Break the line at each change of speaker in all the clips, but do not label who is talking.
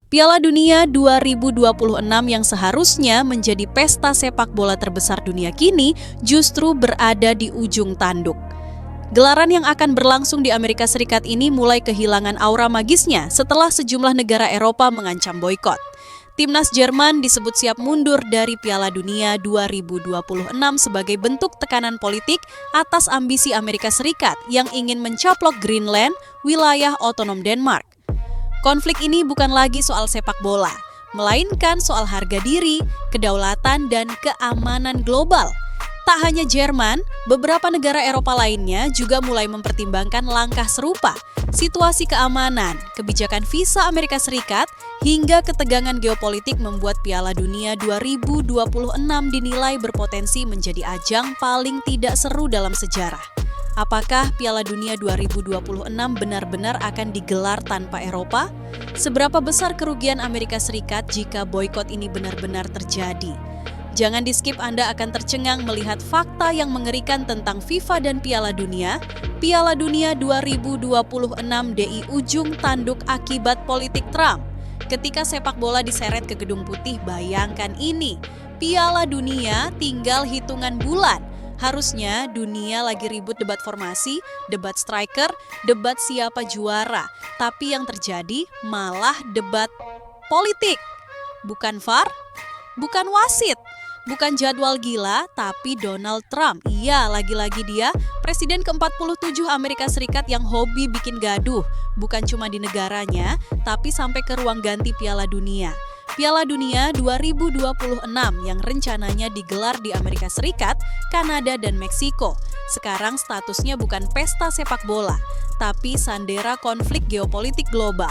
Piala Dunia 2026 yang seharusnya menjadi pesta sepak bola terbesar dunia kini justru berada di ujung tanduk. Gelaran yang akan berlangsung di Amerika Serikat ini mulai kehilangan aura magisnya setelah sejumlah negara Eropa mengancam boikot. Timnas Jerman disebut siap mundur dari Piala Dunia 2026 sebagai bentuk tekanan politik atas ambisi Amerika Serikat yang ingin mencaplok Greenland, wilayah otonom Denmark. Konflik ini bukan lagi soal sepak bola, melainkan soal harga diri, kedaulatan, dan keamanan global. Tak hanya Jerman, beberapa negara Eropa lainnya juga mulai mempertimbangkan langkah serupa. Situasi keamanan, kebijakan visa Amerika Serikat, hingga ketegangan geopolitik membuat Piala Dunia 2026 dinilai berpotensi menjadi ajang paling tidak seru dalam sejarah. Apakah Piala Dunia 2026 benar-benar akan digelar tanpa Eropa? Seberapa besar kerugian Amerika Serikat jika boikot ini benar-benar terjadi? Jangan di-skip, Anda akan tercengang melihat fakta yang mengerikan tentang FIFA dan Piala Dunia. Piala Dunia 2026 di ujung tanduk akibat politik Trump. Ketika sepak bola diseret ke Gedung Putih, bayangkan ini. Piala Dunia tinggal hitungan bulan. Harusnya dunia lagi ribut debat formasi, debat striker, debat siapa juara. Tapi yang terjadi malah debat politik. Bukan VAR, bukan wasit, bukan jadwal gila, tapi Donald Trump. Iya, lagi-lagi dia, Presiden ke-47 Amerika Serikat yang hobi bikin gaduh. Bukan cuma di negaranya, tapi sampai ke ruang ganti Piala Dunia. Piala Dunia 2026 yang rencananya digelar di Amerika Serikat, Kanada, dan Meksiko. Sekarang statusnya bukan pesta sepak bola, tapi sandera konflik geopolitik global.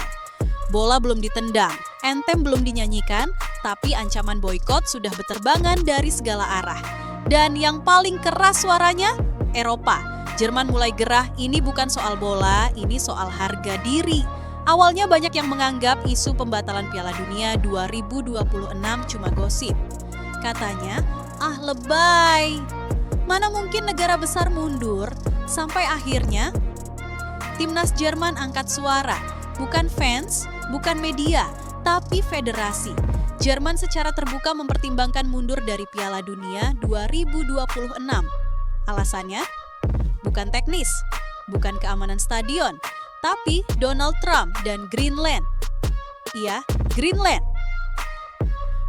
Bola belum ditendang, anthem belum dinyanyikan, tapi ancaman boikot sudah berterbangan dari segala arah. Dan yang paling keras suaranya, Eropa. Jerman mulai gerah, ini bukan soal bola, ini soal harga diri. Awalnya banyak yang menganggap isu pembatalan Piala Dunia 2026 cuma gosip. Katanya, lebay. Mana mungkin negara besar mundur? Sampai akhirnya, Timnas Jerman angkat suara. Bukan fans, bukan media, tapi federasi. Jerman secara terbuka mempertimbangkan mundur dari Piala Dunia 2026. Alasannya? Bukan teknis, bukan keamanan stadion, tapi Donald Trump dan Greenland. Iya, Greenland.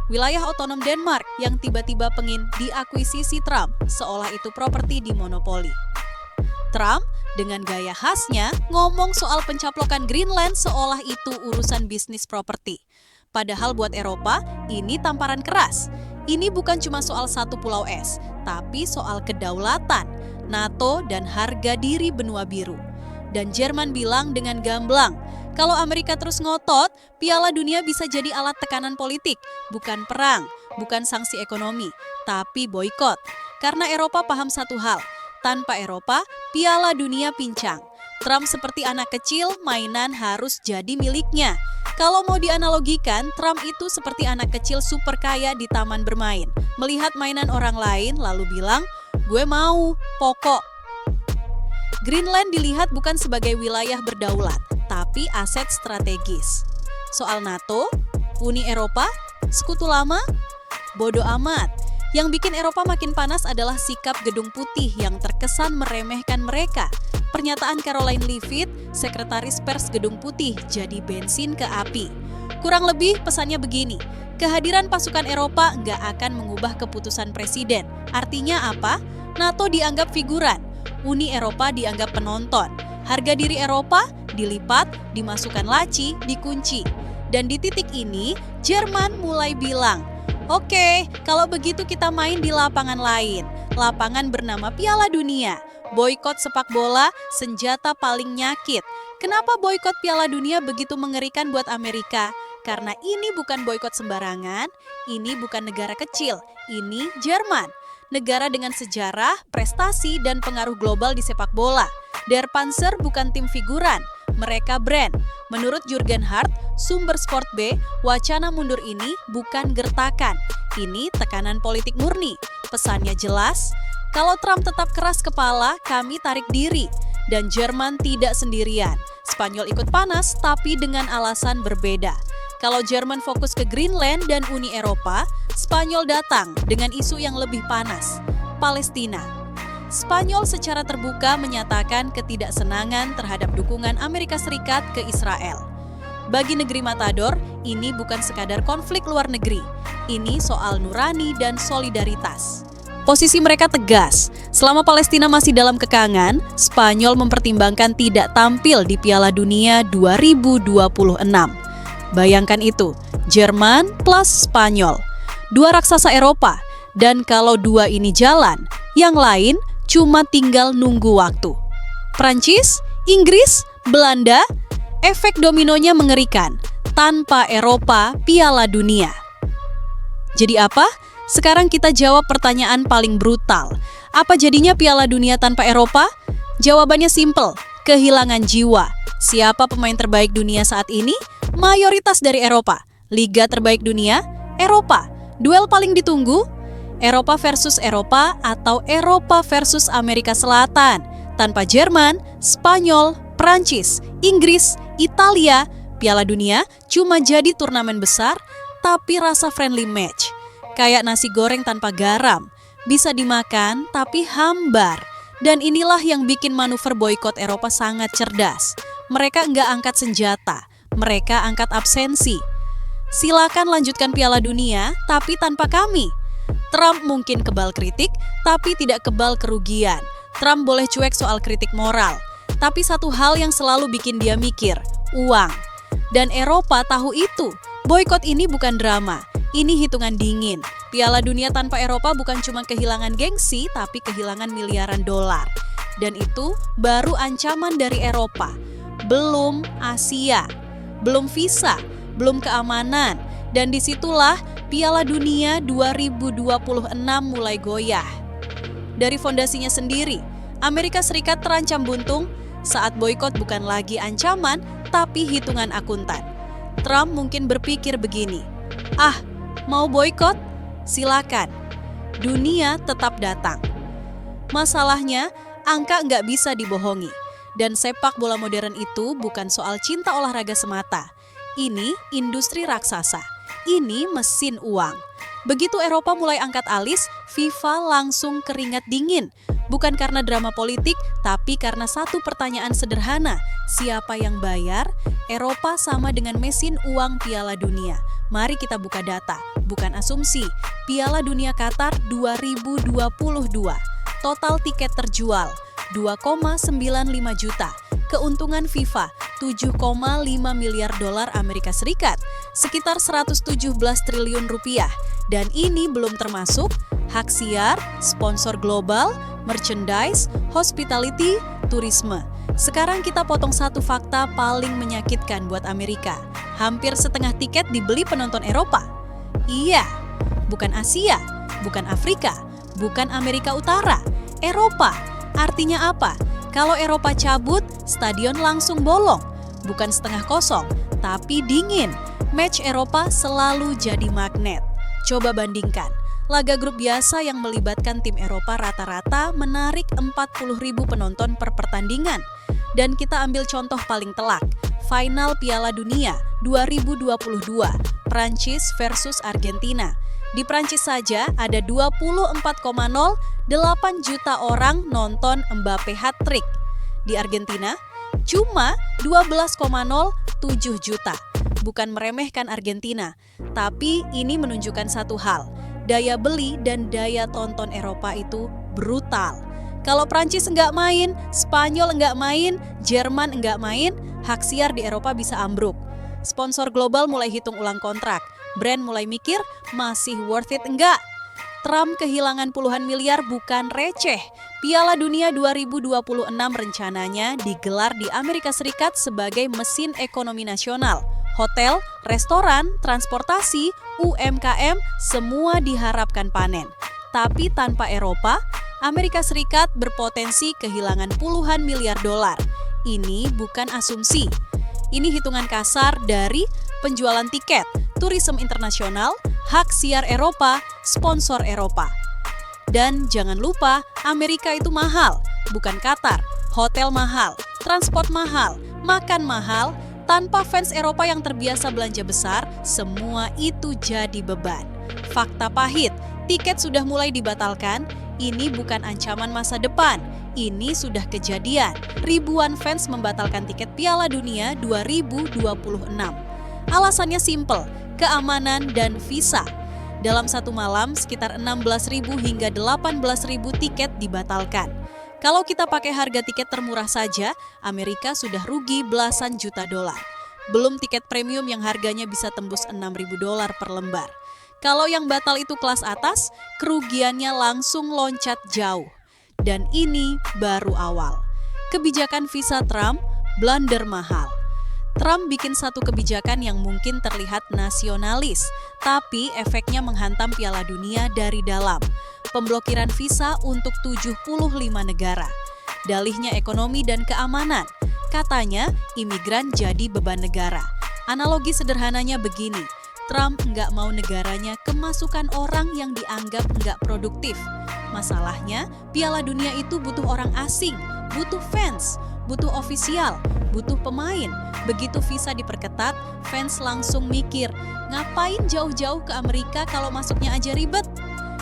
Wilayah otonom Denmark yang tiba-tiba pengen diakuisisi Trump, seolah itu properti dimonopoli. Trump dengan gaya khasnya ngomong soal pencaplokan Greenland seolah itu urusan bisnis properti. Padahal buat Eropa, ini tamparan keras. Ini bukan cuma soal satu pulau es, tapi soal kedaulatan, NATO, dan harga diri benua biru. Dan Jerman bilang dengan gamblang, kalau Amerika terus ngotot, Piala Dunia bisa jadi alat tekanan politik, bukan perang, bukan sanksi ekonomi, tapi boikot. Karena Eropa paham satu hal, tanpa Eropa, Piala Dunia pincang. Trump seperti anak kecil, mainan harus jadi miliknya. Kalau mau dianalogikan, Trump itu seperti anak kecil super kaya di taman bermain. Melihat mainan orang lain, lalu bilang, gue mau, pokok. Greenland dilihat bukan sebagai wilayah berdaulat, tapi aset strategis. Soal NATO, Uni Eropa, Sekutu Lama, bodo amat. Yang bikin Eropa makin panas adalah sikap Gedung Putih yang terkesan meremehkan mereka. Pernyataan Caroline Leavitt, sekretaris pers Gedung Putih, jadi bensin ke api. Kurang lebih pesannya begini, kehadiran pasukan Eropa nggak akan mengubah keputusan presiden. Artinya apa? NATO dianggap figuran. Uni Eropa dianggap penonton. Harga diri Eropa dilipat, dimasukkan laci, dikunci. Dan di titik ini, Jerman mulai bilang, oke, kalau begitu kita main di lapangan lain. Lapangan bernama Piala Dunia. Boikot sepak bola, senjata paling nyakit. Kenapa boikot Piala Dunia begitu mengerikan buat Amerika? Karena ini bukan boikot sembarangan, ini bukan negara kecil, ini Jerman. Negara dengan sejarah, prestasi, dan pengaruh global di sepak bola. Der Panzer bukan tim figuran, mereka brand. Menurut Jurgen Hart, sumber Sport B, wacana mundur ini bukan gertakan. Ini tekanan politik murni. Pesannya jelas, kalau Trump tetap keras kepala, kami tarik diri. Dan Jerman tidak sendirian. Spanyol ikut panas, tapi dengan alasan berbeda. Kalau Jerman fokus ke Greenland dan Uni Eropa, Spanyol datang dengan isu yang lebih panas, Palestina. Spanyol secara terbuka menyatakan ketidaksenangan terhadap dukungan Amerika Serikat ke Israel. Bagi negeri Matador, ini bukan sekadar konflik luar negeri. Ini soal nurani dan solidaritas. Posisi mereka tegas. Selama Palestina masih dalam kekangan, Spanyol mempertimbangkan tidak tampil di Piala Dunia 2026. Bayangkan itu, Jerman plus Spanyol. Dua raksasa Eropa. Dan kalau dua ini jalan, yang lain cuma tinggal nunggu waktu. Prancis, Inggris, Belanda, efek dominonya mengerikan. Tanpa Eropa, Piala Dunia. Jadi apa? Sekarang kita jawab pertanyaan paling brutal. Apa jadinya Piala Dunia tanpa Eropa? Jawabannya simpel, kehilangan jiwa. Siapa pemain terbaik dunia saat ini? Mayoritas dari Eropa. Liga terbaik dunia? Eropa. Duel paling ditunggu? Eropa versus Eropa atau Eropa versus Amerika Selatan. Tanpa Jerman, Spanyol, Prancis, Inggris, Italia, Piala Dunia cuma jadi turnamen besar, tapi rasa friendly match. Kayak nasi goreng tanpa garam, bisa dimakan tapi hambar. Dan inilah yang bikin manuver boikot Eropa sangat cerdas. Mereka nggak angkat senjata, mereka angkat absensi. Silakan lanjutkan Piala Dunia, tapi tanpa kami. Trump mungkin kebal kritik, tapi tidak kebal kerugian. Trump boleh cuek soal kritik moral, tapi satu hal yang selalu bikin dia mikir, uang. Dan Eropa tahu itu. Boikot ini bukan drama. Ini hitungan dingin. Piala Dunia tanpa Eropa bukan cuma kehilangan gengsi, tapi kehilangan miliaran dolar. Dan itu baru ancaman dari Eropa. Belum Asia, belum visa, belum keamanan. Dan disitulah Piala Dunia 2026 mulai goyah. Dari fondasinya sendiri, Amerika Serikat terancam buntung saat boikot bukan lagi ancaman, tapi hitungan akuntan. Trump mungkin berpikir begini, mau boikot? Silakan. Dunia tetap datang. Masalahnya, angka nggak bisa dibohongi. Dan sepak bola modern itu bukan soal cinta olahraga semata. Ini industri raksasa. Ini mesin uang. Begitu Eropa mulai angkat alis, FIFA langsung keringat dingin. Bukan karena drama politik, tapi karena satu pertanyaan sederhana. Siapa yang bayar? Eropa sama dengan mesin uang Piala Dunia. Mari kita buka data, bukan asumsi. Piala Dunia Qatar 2022. Total tiket terjual 2,95 juta. Keuntungan FIFA 7,5 miliar dolar Amerika Serikat, sekitar 117 triliun rupiah. Dan ini belum termasuk hak siar, sponsor global, merchandise, hospitality, turisme. Sekarang kita potong satu fakta paling menyakitkan buat Amerika. Hampir setengah tiket dibeli penonton Eropa. Iya, bukan Asia, bukan Afrika, bukan Amerika Utara, Eropa. Artinya apa? Kalau Eropa cabut, stadion langsung bolong. Bukan setengah kosong, tapi dingin. Match Eropa selalu jadi magnet. Coba bandingkan. Laga grup biasa yang melibatkan tim Eropa rata-rata menarik 40.000 penonton per pertandingan. Dan kita ambil contoh paling telak, final Piala Dunia 2022, Prancis versus Argentina. Di Prancis saja ada 24,08 juta orang nonton Mbappe hat-trick. Di Argentina, cuma 12,07 juta. Bukan meremehkan Argentina, tapi ini menunjukkan satu hal. Daya beli dan daya tonton Eropa itu brutal. Kalau Prancis nggak main, Spanyol nggak main, Jerman nggak main, hak siar di Eropa bisa ambruk. Sponsor global mulai hitung ulang kontrak. Brand mulai mikir, masih worth it enggak? Trump kehilangan puluhan miliar bukan receh. Piala Dunia 2026 rencananya digelar di Amerika Serikat sebagai mesin ekonomi nasional. Hotel, restoran, transportasi, UMKM, semua diharapkan panen. Tapi tanpa Eropa, Amerika Serikat berpotensi kehilangan puluhan miliar dolar. Ini bukan asumsi. Ini hitungan kasar dari penjualan tiket, turisme internasional, hak siar Eropa, sponsor Eropa. Dan jangan lupa, Amerika itu mahal, bukan Qatar. Hotel mahal, transport mahal, makan mahal, Tanpa fans Eropa yang terbiasa belanja besar, semua itu jadi beban. Fakta pahit, tiket sudah mulai dibatalkan. Ini bukan ancaman masa depan, ini sudah kejadian. Ribuan fans membatalkan tiket Piala Dunia 2026. Alasannya simpel, keamanan dan visa. Dalam satu malam, sekitar 16.000 hingga 18.000 tiket dibatalkan. Kalau kita pakai harga tiket termurah saja, Amerika sudah rugi belasan juta dolar. Belum tiket premium yang harganya bisa tembus 6.000 dolar per lembar. Kalau yang batal itu kelas atas, kerugiannya langsung loncat jauh. Dan ini baru awal. Kebijakan visa Trump, blunder mahal. Trump bikin satu kebijakan yang mungkin terlihat nasionalis, tapi efeknya menghantam Piala Dunia dari dalam. Pemblokiran visa untuk 75 negara. Dalihnya ekonomi dan keamanan. Katanya, imigran jadi beban negara. Analogi sederhananya begini, Trump nggak mau negaranya kemasukan orang yang dianggap nggak produktif. Masalahnya, Piala Dunia itu butuh orang asing, butuh fans, butuh ofisial, butuh pemain. Begitu visa diperketat, fans langsung mikir, ngapain jauh-jauh ke Amerika kalau masuknya aja ribet?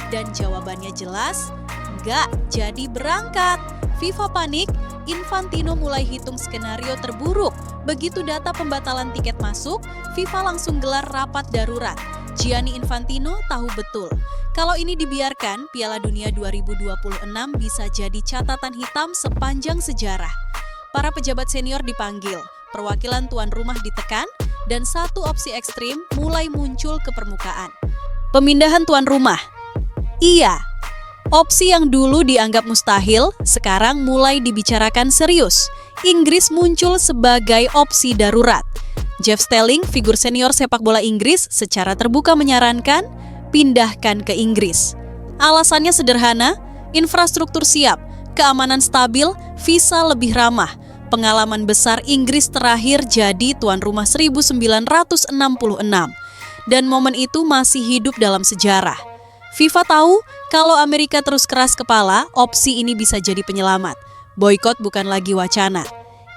Dan jawabannya jelas, nggak jadi berangkat. FIFA panik, Infantino mulai hitung skenario terburuk. Begitu data pembatalan tiket masuk, FIFA langsung gelar rapat darurat. Gianni Infantino tahu betul, kalau ini dibiarkan, Piala Dunia 2026 bisa jadi catatan hitam sepanjang sejarah. Para pejabat senior dipanggil, perwakilan tuan rumah ditekan, dan satu opsi ekstrim mulai muncul ke permukaan. Pemindahan tuan rumah. Iya, opsi yang dulu dianggap mustahil, sekarang mulai dibicarakan serius. Inggris muncul sebagai opsi darurat. Jeff Stelling, figur senior sepak bola Inggris, secara terbuka menyarankan, pindahkan ke Inggris. Alasannya sederhana, infrastruktur siap, keamanan stabil, visa lebih ramah. Pengalaman besar Inggris terakhir jadi tuan rumah 1966. Dan momen itu masih hidup dalam sejarah. FIFA tahu kalau Amerika terus keras kepala, opsi ini bisa jadi penyelamat. Boykot bukan lagi wacana.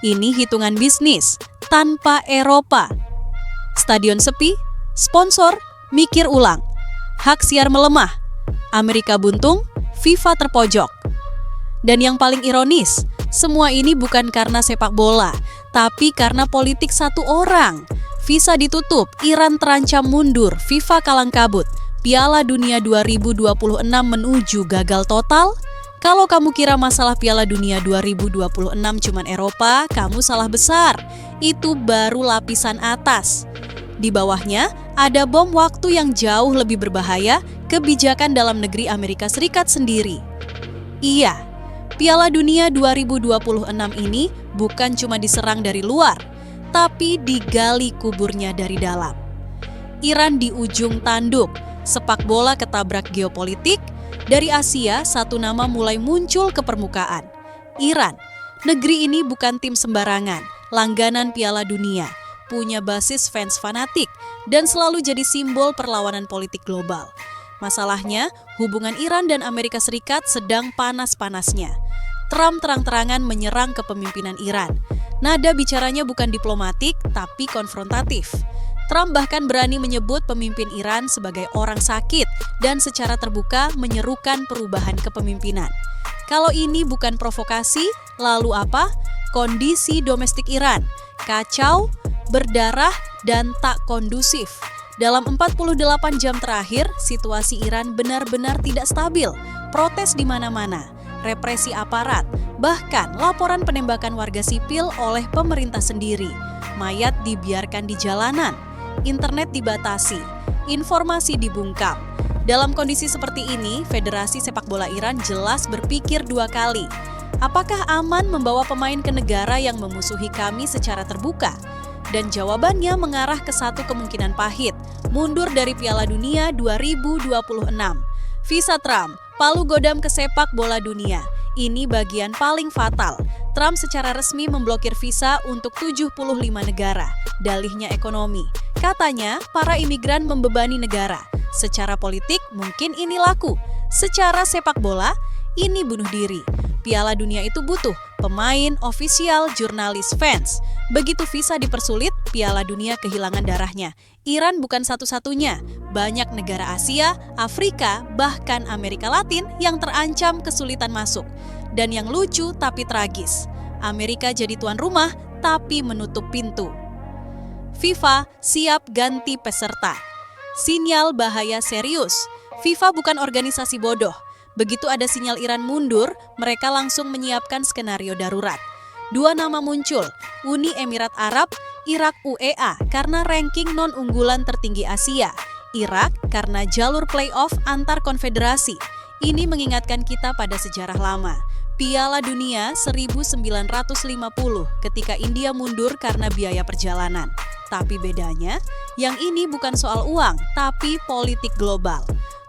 Ini hitungan bisnis tanpa Eropa. Stadion sepi, sponsor mikir ulang. Hak siar melemah, Amerika buntung, FIFA terpojok. Dan yang paling ironis, semua ini bukan karena sepak bola, tapi karena politik satu orang. Visa ditutup, Iran terancam mundur, FIFA kalang kabut. Piala Dunia 2026 menuju gagal total? Kalau kamu kira masalah Piala Dunia 2026 cuman Eropa, kamu salah besar. Itu baru lapisan atas. Di bawahnya, ada bom waktu yang jauh lebih berbahaya, kebijakan dalam negeri Amerika Serikat sendiri. Iya, Piala Dunia 2026 ini bukan cuma diserang dari luar, tapi digali kuburnya dari dalam. Iran di ujung tanduk, sepak bola ketabrak geopolitik. Dari Asia, satu nama mulai muncul ke permukaan. Iran, negeri ini bukan tim sembarangan, langganan Piala Dunia, punya basis fans fanatik, dan selalu jadi simbol perlawanan politik global. Masalahnya, hubungan Iran dan Amerika Serikat sedang panas-panasnya. Trump terang-terangan menyerang kepemimpinan Iran. Nada bicaranya bukan diplomatik, tapi konfrontatif. Trump bahkan berani menyebut pemimpin Iran sebagai orang sakit dan secara terbuka menyerukan perubahan kepemimpinan. Kalau ini bukan provokasi, lalu apa? Kondisi domestik Iran, kacau, berdarah, dan tak kondusif. Dalam 48 jam terakhir, situasi Iran benar-benar tidak stabil. Protes di mana-mana, represi aparat, bahkan laporan penembakan warga sipil oleh pemerintah sendiri. Mayat dibiarkan di jalanan. Internet dibatasi, informasi dibungkam. Dalam kondisi seperti ini, Federasi Sepak Bola Iran jelas berpikir dua kali. Apakah aman membawa pemain ke negara yang memusuhi kami secara terbuka? Dan jawabannya mengarah ke satu kemungkinan pahit, mundur dari Piala Dunia 2026. Visa Trump, palu godam ke sepak bola dunia. Ini bagian paling fatal. Trump secara resmi memblokir visa untuk 75 negara. Dalihnya ekonomi. Katanya, para imigran membebani negara. Secara politik, mungkin ini laku. Secara sepak bola, ini bunuh diri. Piala Dunia itu butuh pemain, ofisial, jurnalis, fans. Begitu visa dipersulit, Piala Dunia kehilangan darahnya. Iran bukan satu-satunya. Banyak negara Asia, Afrika, bahkan Amerika Latin yang terancam kesulitan masuk. Dan yang lucu tapi tragis, Amerika jadi tuan rumah tapi menutup pintu. FIFA siap ganti peserta. Sinyal bahaya serius. FIFA bukan organisasi bodoh. Begitu ada sinyal Iran mundur, mereka langsung menyiapkan skenario darurat. Dua nama muncul, Uni Emirat Arab, Irak UEA karena ranking non-unggulan tertinggi Asia, Irak karena jalur playoff antar konfederasi. Ini mengingatkan kita pada sejarah lama. Piala Dunia 1950 ketika India mundur karena biaya perjalanan. Tapi bedanya, yang ini bukan soal uang, tapi politik global.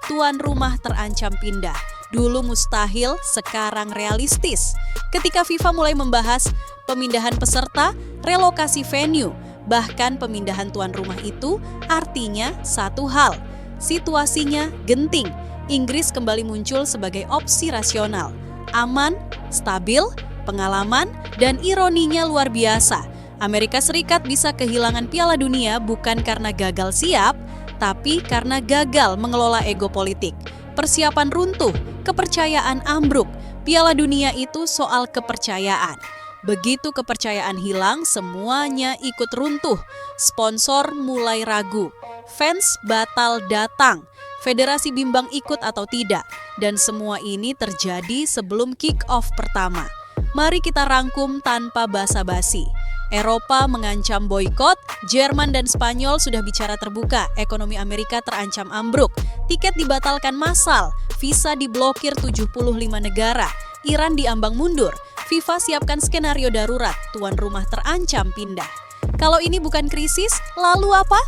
Tuan rumah terancam pindah. Dulu mustahil, sekarang realistis. Ketika FIFA mulai membahas pemindahan peserta, relokasi venue, bahkan pemindahan tuan rumah itu artinya satu hal. Situasinya genting. Inggris kembali muncul sebagai opsi rasional. Aman, stabil, pengalaman, dan ironinya luar biasa. Amerika Serikat bisa kehilangan Piala Dunia bukan karena gagal siap, tapi karena gagal mengelola ego politik. Persiapan runtuh, kepercayaan ambruk. Piala Dunia itu soal kepercayaan. Begitu kepercayaan hilang, semuanya ikut runtuh. Sponsor mulai ragu. Fans batal datang. Federasi bimbang ikut atau tidak. Dan semua ini terjadi sebelum kick-off pertama. Mari kita rangkum tanpa basa-basi. Eropa mengancam boikot, Jerman dan Spanyol sudah bicara terbuka, ekonomi Amerika terancam ambruk, tiket dibatalkan massal, visa diblokir 75 negara, Iran diambang mundur, FIFA siapkan skenario darurat, tuan rumah terancam pindah. Kalau ini bukan krisis, lalu apa?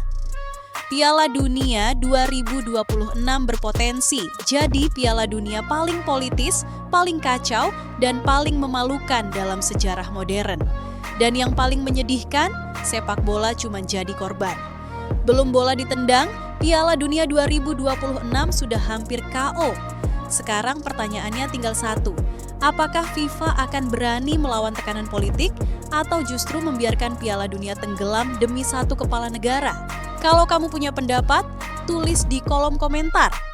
Piala Dunia 2026 berpotensi jadi Piala Dunia paling politis, paling kacau, dan paling memalukan dalam sejarah modern. Dan yang paling menyedihkan, sepak bola cuma jadi korban. Belum bola ditendang, Piala Dunia 2026 sudah hampir KO. Sekarang pertanyaannya tinggal satu, apakah FIFA akan berani melawan tekanan politik atau justru membiarkan Piala Dunia tenggelam demi satu kepala negara? Kalau kamu punya pendapat, tulis di kolom komentar.